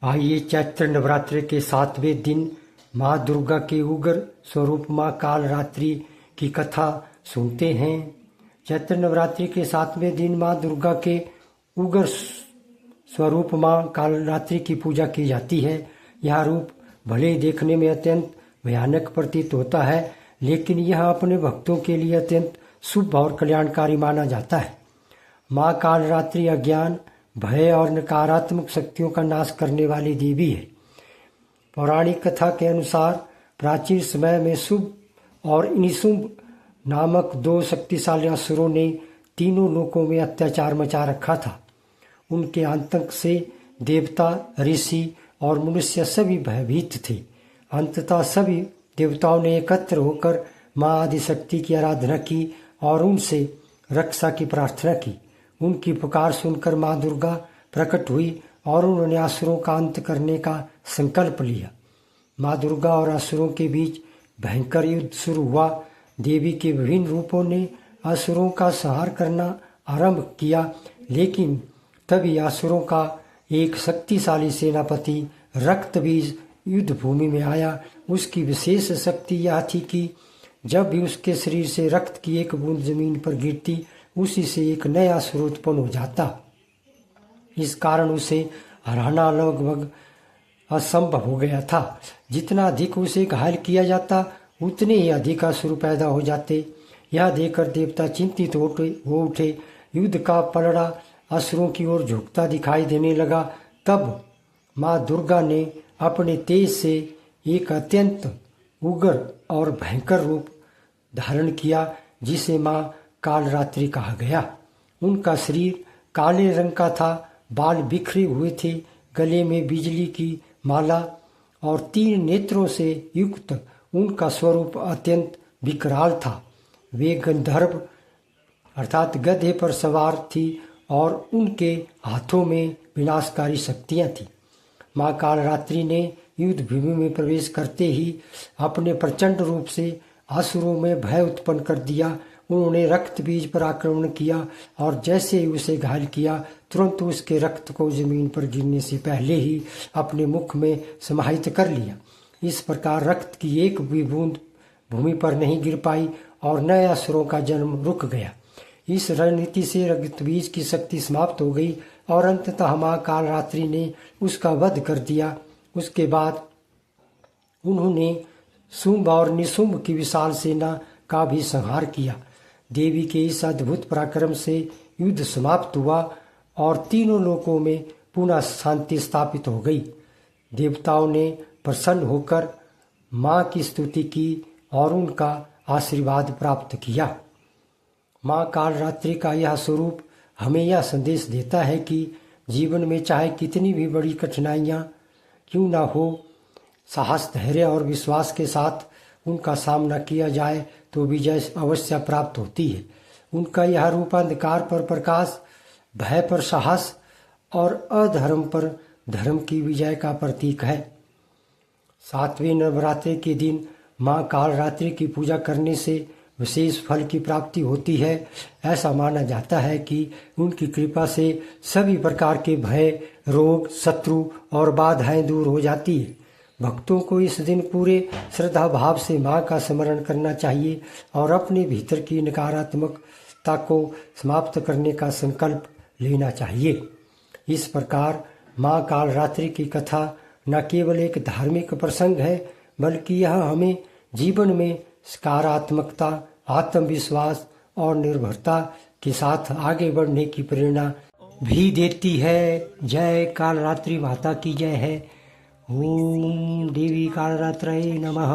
आइए चैत्र नवरात्रि के 7वें दिन माँ दुर्गा के उग्र स्वरूप माँ कालरात्रि की कथा सुनते हैं। चैत्र नवरात्रि के 7वें दिन माँ दुर्गा के उग्र स्वरूप माँ कालरात्रि की पूजा की जाती है। यह रूप भले देखने में अत्यंत भयानक प्रतीत होता है, लेकिन यह अपने भक्तों के लिए अत्यंत शुभ और कल्याणकारी माना जाता है। माँ कालरात्रि अज्ञान, भय और नकारात्मक शक्तियों का नाश करने वाली देवी है। पौराणिक कथा के अनुसार प्राचीन समय में शुभ और निशुंभ नामक दो शक्तिशाली असुरों ने तीनों लोकों में अत्याचार मचा रखा था। उनके आतंक से देवता, ऋषि और मनुष्य सभी भयभीत थे। अंततः सभी देवताओं ने एकत्र होकर माँ आदिशक्ति की आराधना की और उनसे रक्षा की प्रार्थना की। उनकी पुकार सुनकर माँ दुर्गा प्रकट हुई और उन्होंने असुरों का अंत करने का संकल्प लिया। माँ दुर्गा और असुरों के बीच भयंकर युद्ध शुरू हुआ। देवी के विभिन्न रूपों ने असुरों का संहार करना आरंभ किया, लेकिन तभी असुरों का एक शक्तिशाली सेनापति रक्तबीज युद्ध भूमि में आया। उसकी विशेष शक्ति यह थी कि जब भी उसके शरीर से रक्त की एक बूंद जमीन पर गिरती, उसी से एक नया असुर उत्पन्न हो जाता। इस कारण उसे हराना लगभग असंभव हो गया था। जितना अधिक उसे घायल किया जाता, उतने ही अधिक असुर पैदा हो जाते। यह देखकर देवता चिंतित हो उठे। युद्ध का पलड़ा असुरों की ओर झुकता दिखाई देने लगा। तब माँ दुर्गा ने अपने तेज से एक अत्यंत उग्र और भयंकर रूप धारण किया, जिसे माँ कालरात्रि कहा गया। उनका शरीर काले रंग का था, बाल बिखरे हुए थे, गले में बिजली की माला और 3 नेत्रों से युक्त उनका स्वरूप अत्यंत विकराल था। वे गंधर्व अर्थात गधे पर सवार थी और उनके हाथों में विनाशकारी शक्तियां थी। माँ कालरात्रि ने युद्ध भूमि में प्रवेश करते ही अपने प्रचंड रूप से असुरों में भय उत्पन्न कर दिया। उन्होंने रक्त बीज पर आक्रमण किया और जैसे ही उसे घायल किया, तुरंत उसके रक्त को जमीन पर गिरने से पहले ही अपने मुख में समाहित कर लिया। इस प्रकार रक्त की एक भी बूंद भूमि पर नहीं गिर पाई और नए असुरों का जन्म रुक गया। इस रणनीति से रक्त बीज की शक्ति समाप्त हो गई और अंततः माँ कालरात्रि ने उसका वध कर दिया। उसके बाद उन्होंने शुंभ और निशुंभ की विशाल सेना का भी संहार किया। देवी के इस अद्भुत पराक्रम से युद्ध समाप्त हुआ और तीनों लोकों में पुनः शांति स्थापित हो गई। देवताओं ने प्रसन्न होकर माँ की स्तुति की और उनका आशीर्वाद प्राप्त किया। माँ कालरात्रि का यह स्वरूप हमें यह संदेश देता है कि जीवन में चाहे कितनी भी बड़ी कठिनाइयाँ क्यों ना हो, साहस, धैर्य और विश्वास के साथ उनका सामना किया जाए तो विजय अवश्य प्राप्त होती है। उनका यह रूप अंधकार पर प्रकाश, भय पर साहस और अधर्म पर धर्म की विजय का प्रतीक है। 7वें नवरात्रि के दिन माँ कालरात्रि की पूजा करने से विशेष फल की प्राप्ति होती है। ऐसा माना जाता है कि उनकी कृपा से सभी प्रकार के भय, रोग, शत्रु और बाधाएं दूर हो जाती है। भक्तों को इस दिन पूरे श्रद्धा भाव से माँ का स्मरण करना चाहिए और अपने भीतर की नकारात्मकता को समाप्त करने का संकल्प लेना चाहिए। इस प्रकार माँ कालरात्रि की कथा न केवल एक धार्मिक प्रसंग है, बल्कि यह हमें जीवन में सकारात्मकता, आत्मविश्वास और निर्भरता के साथ आगे बढ़ने की प्रेरणा भी देती है। जय कालरात्रि माता की जय है। ओम देवी कालरात्रै नमः।